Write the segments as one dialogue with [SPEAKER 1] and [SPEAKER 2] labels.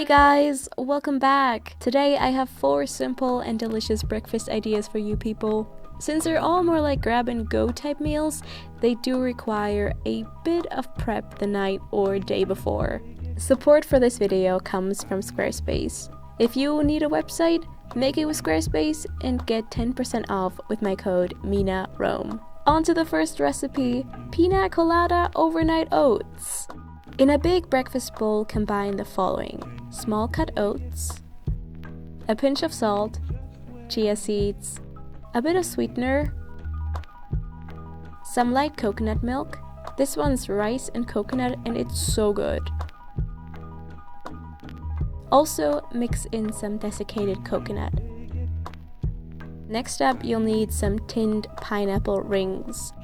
[SPEAKER 1] Hey guys, welcome back! Today I have 4 simple and delicious breakfast ideas for you people. Since they're all more like grab and go type meals, they do require a bit of prep the night or day before. Support for this video comes from Squarespace. If you need a website, make it with Squarespace and get 10% off with my code MINAROME. On to the first recipe, Pina Colada overnight oats. In a big breakfast bowl, combine the following: small cut oats, a pinch of salt, chia seeds, a bit of sweetener, some light coconut milk. This one's rice and coconut and it's so good. Also mix in some desiccated coconut. Next up, you'll need some tinned pineapple rings.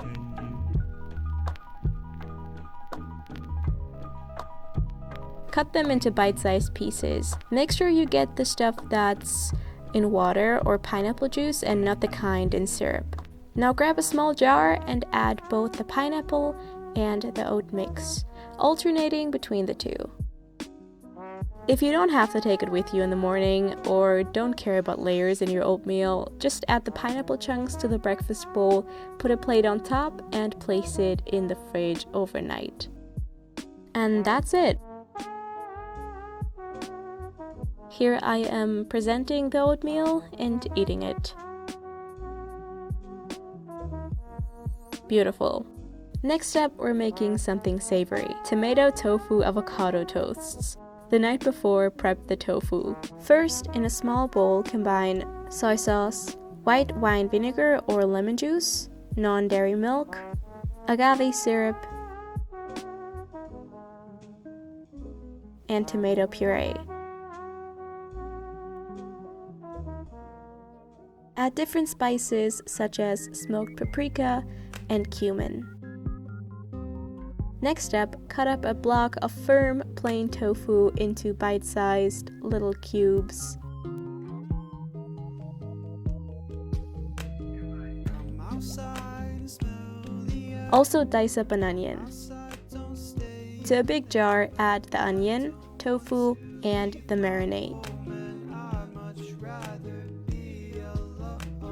[SPEAKER 1] Cut them into bite-sized pieces. Make sure you get the stuff that's in water or pineapple juice and not the kind in syrup. Now grab a small jar and add both the pineapple and the oat mix, alternating between the two. If you don't have to take it with you in the morning or don't care about layers in your oatmeal, just add the pineapple chunks to the breakfast bowl, put a plate on top, and place it in the fridge overnight. And that's it! Here I am presenting the oatmeal and eating it. Beautiful. Next up, we're making something savory. Tomato tofu avocado toasts. The night before, prep the tofu. First, in a small bowl, combine soy sauce, white wine vinegar or lemon juice, non-dairy milk, agave syrup, and tomato puree. Add different spices such as smoked paprika and cumin. Next up, cut up a block of firm, plain tofu into bite-sized little cubes. Also dice up an onion. To a big jar, add the onion, tofu, and the marinade.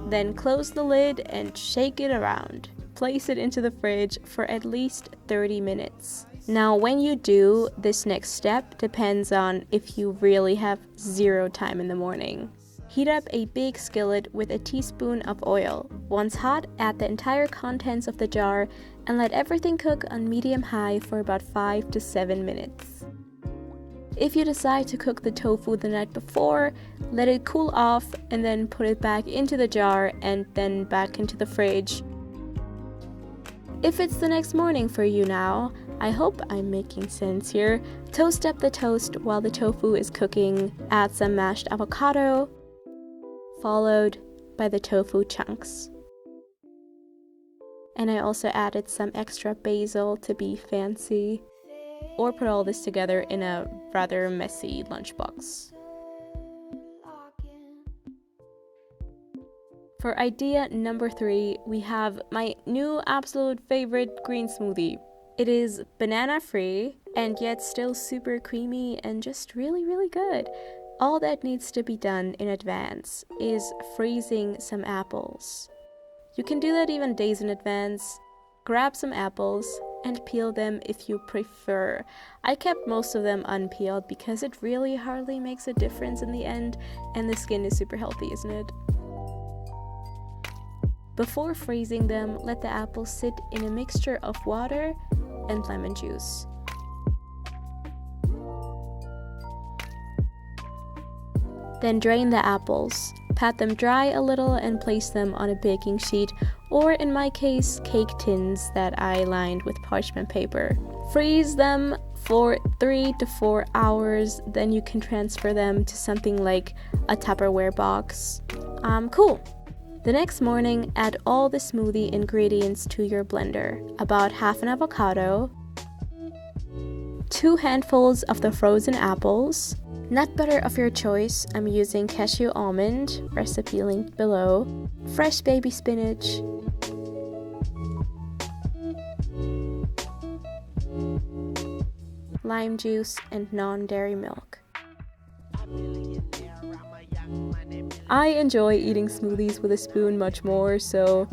[SPEAKER 1] Then close the lid and shake it around. Place it into the fridge for at least 30 minutes. Now when you do, this next step depends on if you really have zero time in the morning. Heat up a big skillet with a teaspoon of oil. Once hot, add the entire contents of the jar and let everything cook on medium-high for about 5 to 7 minutes. If you decide to cook the tofu the night before, let it cool off and then put it back into the jar and then back into the fridge. If it's the next morning for you now, I hope I'm making sense here, toast up the toast while the tofu is cooking, add some mashed avocado, followed by the tofu chunks. And I also added some extra basil to be fancy. Or put all this together in a rather messy lunchbox. For idea number 3, we have my new absolute favorite green smoothie. It is banana free and yet still super creamy and just really good. All that needs to be done in advance is freezing some apples. You can do that even days in advance. Grab some apples and peel them if you prefer. I kept most of them unpeeled because it really hardly makes a difference in the end, and the skin is super healthy, isn't it? Before freezing them, let the apples sit in a mixture of water and lemon juice. Then drain the apples. Pat them dry a little and place them on a baking sheet, or in my case, cake tins that I lined with parchment paper. Freeze them for 3 to 4 hours, then you can transfer them to something like a Tupperware box. Cool! The next morning, add all the smoothie ingredients to your blender. About half an avocado, 2 handfuls of the frozen apples, nut butter of your choice. I'm using cashew almond, recipe linked below, fresh baby spinach, lime juice, and non-dairy milk. I enjoy eating smoothies with a spoon much more, so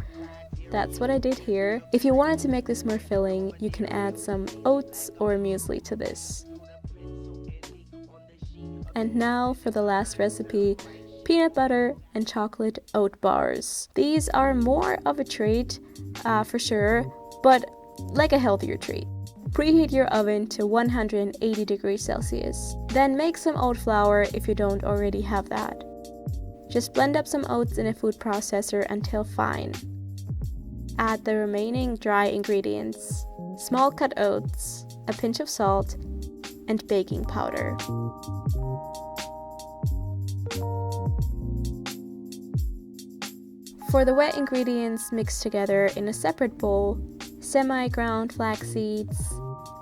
[SPEAKER 1] that's what I did here. If you wanted to make this more filling, you can add some oats or muesli to this. And now for the last recipe, peanut butter and chocolate oat bars. These are more of a treat, for sure, but like a healthier treat. Preheat your oven to 180 degrees Celsius. Then make some oat flour if you don't already have that. Just blend up some oats in a food processor until fine. Add the remaining dry ingredients, small cut oats, a pinch of salt, and baking powder. For the wet ingredients, mix together in a separate bowl semi-ground flax seeds,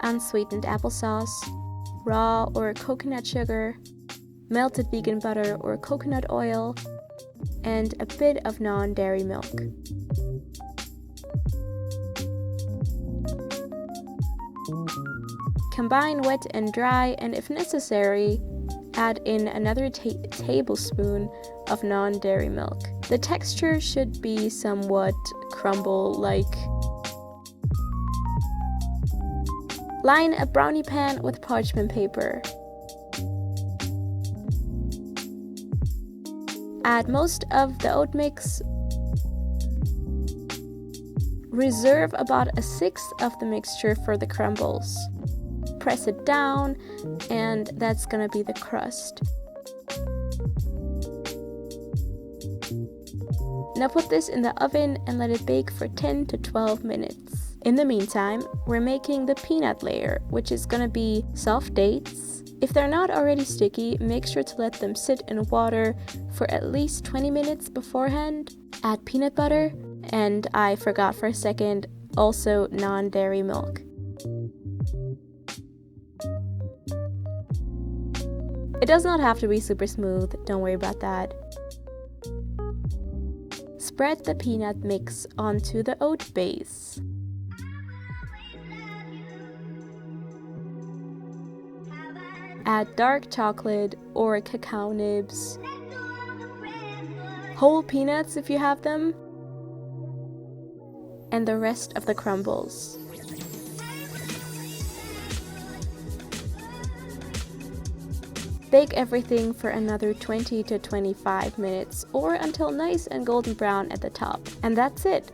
[SPEAKER 1] unsweetened applesauce, raw or coconut sugar, melted vegan butter or coconut oil, and a bit of non-dairy milk. Combine wet and dry, and if necessary, add in another tablespoon of non-dairy milk. The texture should be somewhat crumble-like. Line a brownie pan with parchment paper. Add most of the oat mix. Reserve about a sixth of the mixture for the crumbles. Press it down, and that's gonna be the crust. Now put this in the oven and let it bake for 10 to 12 minutes. In the meantime, we're making the peanut layer, which is gonna be soft dates. If they're not already sticky, make sure to let them sit in water for at least 20 minutes beforehand. Add peanut butter, and I forgot for a second, also non-dairy milk. It does not have to be super smooth, don't worry about that. Spread the peanut mix onto the oat base. Add dark chocolate or cacao nibs, whole peanuts if you have them, and the rest of the crumbles. Bake everything for another 20 to 25 minutes or until nice and golden brown at the top. And that's it.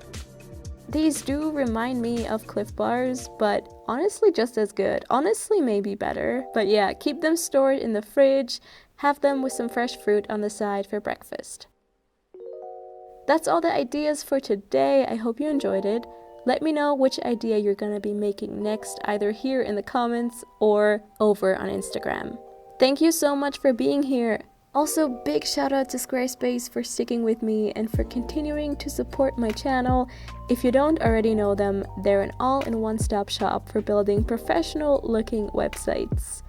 [SPEAKER 1] These do remind me of Cliff Bars, but honestly just as good. Honestly maybe better. But yeah, keep them stored in the fridge. Have them with some fresh fruit on the side for breakfast. That's all the ideas for today. I hope you enjoyed it. Let me know which idea you're gonna be making next, either here in the comments or over on Instagram. Thank you so much for being here. Also, big shout out to Squarespace for sticking with me and for continuing to support my channel. If you don't already know them, they're an all-in-one stop shop for building professional looking websites.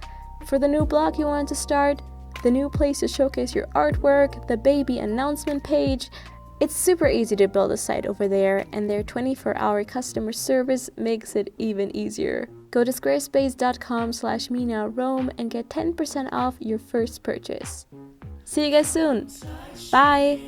[SPEAKER 1] For the new blog you want to start, the new place to showcase your artwork, the baby announcement page, it's super easy to build a site over there, and their 24-hour customer service makes it even easier. Go to squarespace.com/MinaRome and get 10% off your first purchase. See you guys soon. Bye!